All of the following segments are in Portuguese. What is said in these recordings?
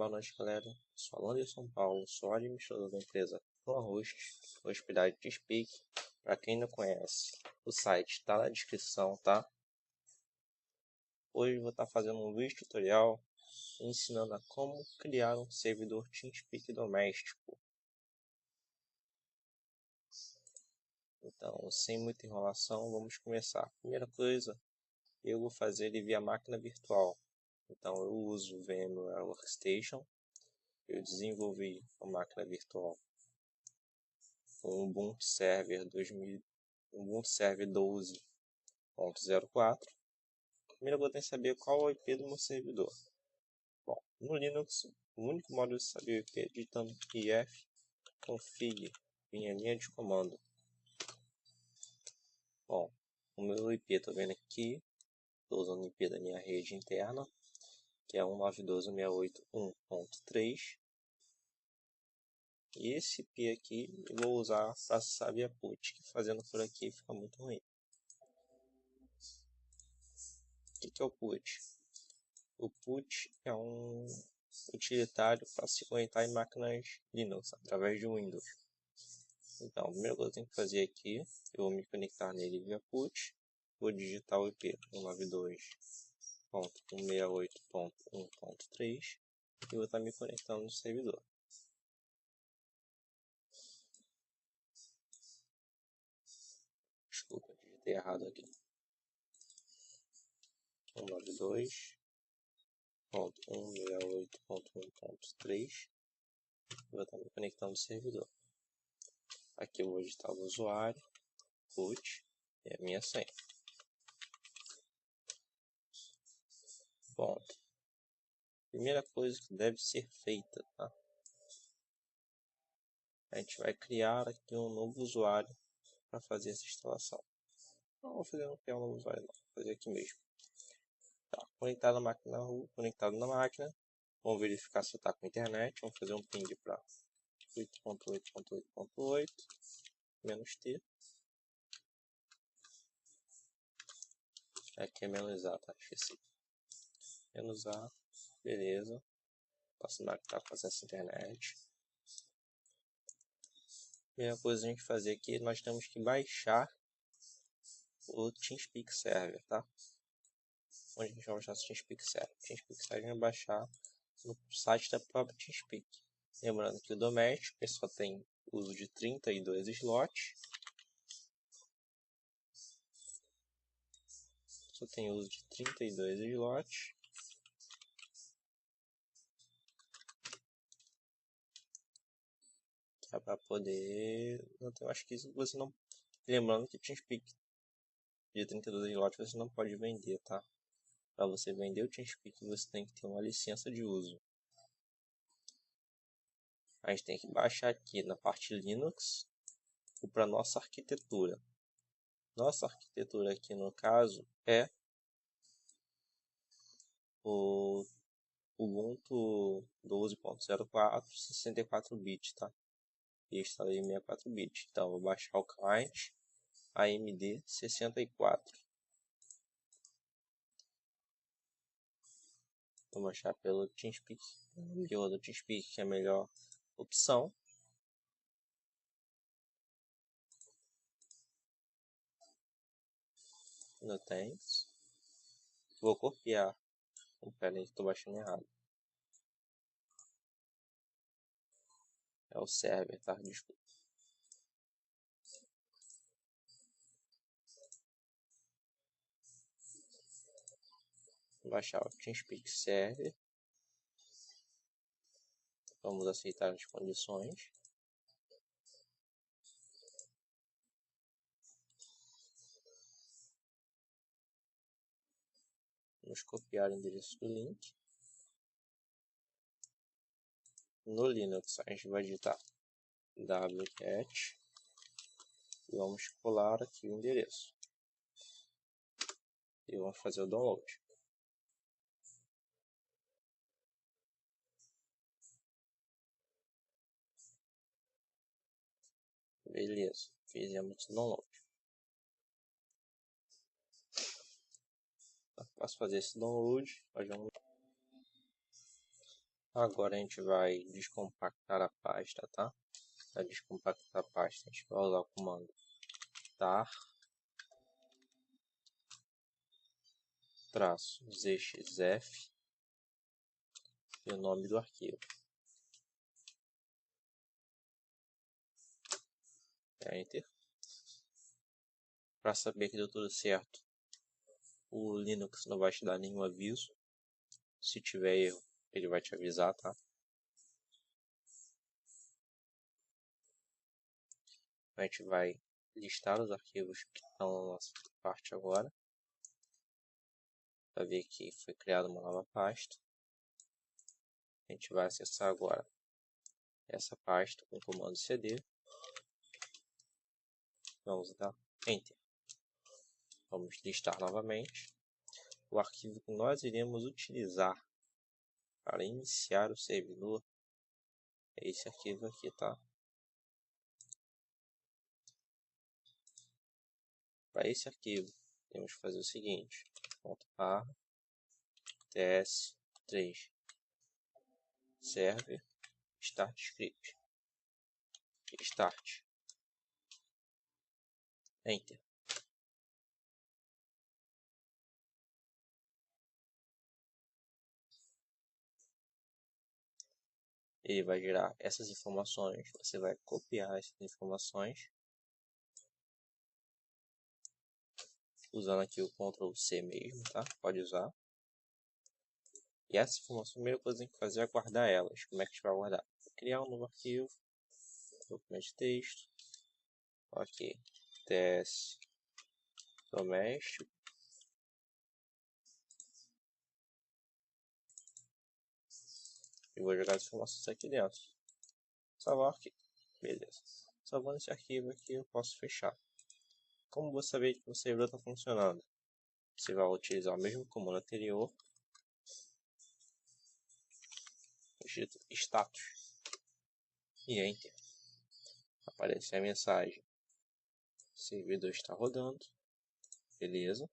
Boa noite, galera. Sou Alan de São Paulo, sou administrador da empresa PlanHost, hospedagem TeamSpeak. Para quem não conhece, o site está na descrição, tá? Hoje eu vou estar fazendo um vídeo tutorial ensinando a como criar um servidor TeamSpeak doméstico. Então, sem muita enrolação, vamos começar. Primeira coisa, eu vou fazer ele via máquina virtual. Então, eu uso o VMware Workstation. Eu desenvolvi uma máquina virtual com o Ubuntu Server 12.04. Primeiro eu tenho que saber qual é o IP do meu servidor. Bom, no Linux, o único modo de saber o IP é digitando ifconfig em linha de comando. Bom, o meu IP estou vendo aqui, estou usando o IP da minha rede interna, que é 192.168.1.3. E esse IP aqui eu vou usar para acessar via PUT, que fazendo por aqui fica muito ruim. O que é o PUT? O PUT é um utilitário para se conectar em máquinas Linux através de Windows. Então, a primeira coisa que eu tenho que fazer aqui, eu vou me conectar nele via PUT, vou digitar o IP 192.168.1.3 e vou estar me conectando no servidor. Desculpa, digitei errado aqui. 192.168.1.3. Vou estar me conectando no servidor. Aqui eu vou digitar o usuário, PUT e a minha senha. Bom, primeira coisa que deve ser feita, tá? A gente vai criar aqui um novo usuário para fazer essa instalação. Não vou criar um novo usuário, não. Vou fazer aqui mesmo. Tá, conectado na máquina. Vamos verificar se está com internet. Vamos fazer um ping para 8.8.8.8 -t. Aqui é -a, tá? Esqueci. -a, beleza. Posso dar que está com acesso à internet. Primeira coisa a gente fazer aqui, nós temos que baixar o TeamSpeak Server, tá? Onde a gente vai baixar o TeamSpeak Server? O TeamSpeak Server a gente vai baixar no site da própria TeamSpeak. Lembrando que o doméstico só tem uso de 32 slots. Só tem uso de 32 slots. Que é para poder... Eu acho que isso você não... Lembrando que o TeamSpeak de 32 slots você não pode vender, tá? Para você vender o TeamSpeak você tem que ter uma licença de uso. A gente tem que baixar aqui na parte Linux para nossa arquitetura. Nossa arquitetura aqui no caso é o Ubuntu 12.04 64 bits, tá? E instalei 64 bits. Então vou baixar o client AMD 64. Vou baixar pelo TeamSpeak, pelo TeamSpeak, que é a melhor opção. No Thanks. Vou copiar. Pera aí, estou baixando errado. É o server, tá? Desculpa. Vou baixar o TeamSpeak Server. Vamos aceitar as condições. Vamos copiar o endereço do link. No Linux a gente vai digitar wget e vamos colar aqui o endereço. E vamos fazer o download. Beleza, fizemos o download. Após fazer esse download, nós vamos Agora a gente vai descompactar a pasta, tá? Para descompactar a pasta, a gente vai usar o comando tar -zxf e o nome do arquivo. Enter. Para saber que deu tudo certo, o Linux não vai te dar nenhum aviso. Se tiver erro, ele vai te avisar, tá? A gente vai listar os arquivos que estão na nossa parte agora. Para ver que foi criada uma nova pasta. A gente vai acessar agora essa pasta com o comando cd. Vamos dar Enter. Vamos listar novamente. O arquivo que nós iremos utilizar para iniciar o servidor é esse arquivo aqui, tá? Para esse arquivo, temos que fazer o seguinte: ts3 server start script start. Enter. Ele vai gerar essas informações. Você vai copiar essas informações usando aqui o Ctrl C mesmo, tá? Pode usar. E essa informação, a primeira coisa que tem que fazer é guardar elas. Como é que a gente vai guardar? Criar um novo arquivo, documento de texto, ok, ts doméstico, e vou jogar as informações aqui dentro. Salvar aqui, beleza. Salvando esse arquivo aqui, eu posso fechar. Como você saber que o servidor está funcionando? Você vai utilizar o mesmo comando anterior, digito status e enter. Aparece a mensagem: o servidor está rodando, beleza.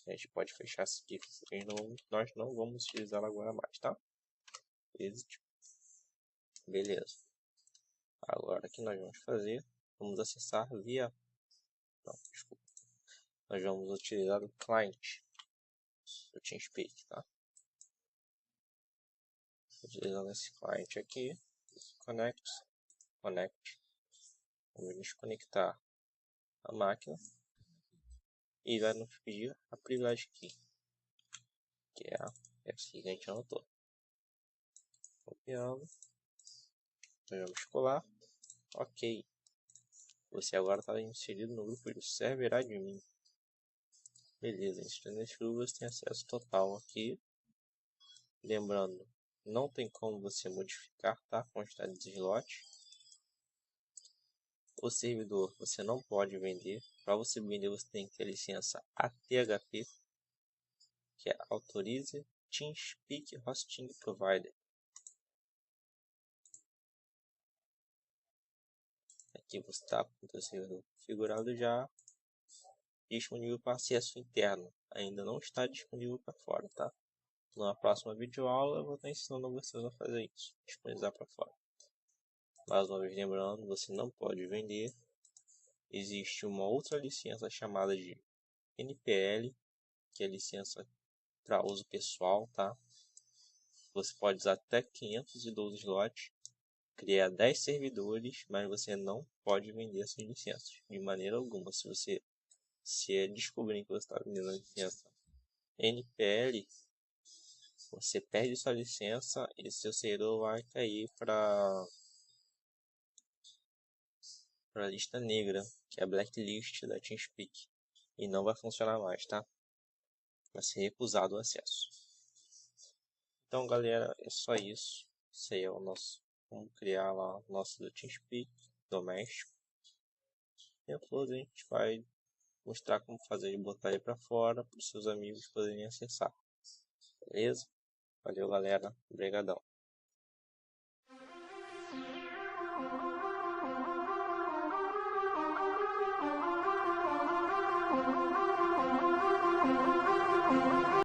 A gente pode fechar esse aqui, nós não vamos utilizar agora mais, tá? Beleza. Agora o que nós vamos fazer? Vamos acessar via... Não, desculpa. Nós vamos utilizar o client do TeamSpeak, tá? Utilizando esse client aqui, connect. Vamos desconectar a máquina e vai nos pedir a privilege key, que é essa que a gente anotou. Copiando, nós vamos colar. Ok. Você agora está inserido no grupo do server admin. Beleza, inserindo nesse grupo você tem acesso total aqui. Lembrando, não tem como você modificar, tá? A quantidade de slot. O servidor você não pode vender. Para você vender, você tem que ter licença ATHP, que é Authorize TeamSpeak Hosting Provider. Aqui você está com o seu servidor configurado já, disponível para acesso interno. Ainda não está disponível para fora, tá? Na próxima videoaula eu vou estar ensinando vocês a fazer isso, disponibilizar para fora. Mais uma vez lembrando, você não pode vender. Existe uma outra licença chamada de NPL, que é licença para uso pessoal, tá? Você pode usar até 512 slots, criar 10 servidores, mas você não pode vender essas licenças de maneira alguma. Se descobrir que você está vendendo a licença NPL, você perde sua licença e seu servidor vai cair para a lista negra, que é a blacklist da TeamSpeak, e não vai funcionar mais, tá? Vai ser recusado o acesso. Então, galera, é só isso. Esse aí é o nosso, como criar lá o nosso do TeamSpeak doméstico. Depois a gente vai mostrar como fazer e botar ele para fora para os seus amigos poderem acessar. Beleza? Valeu, galera. Obrigadão.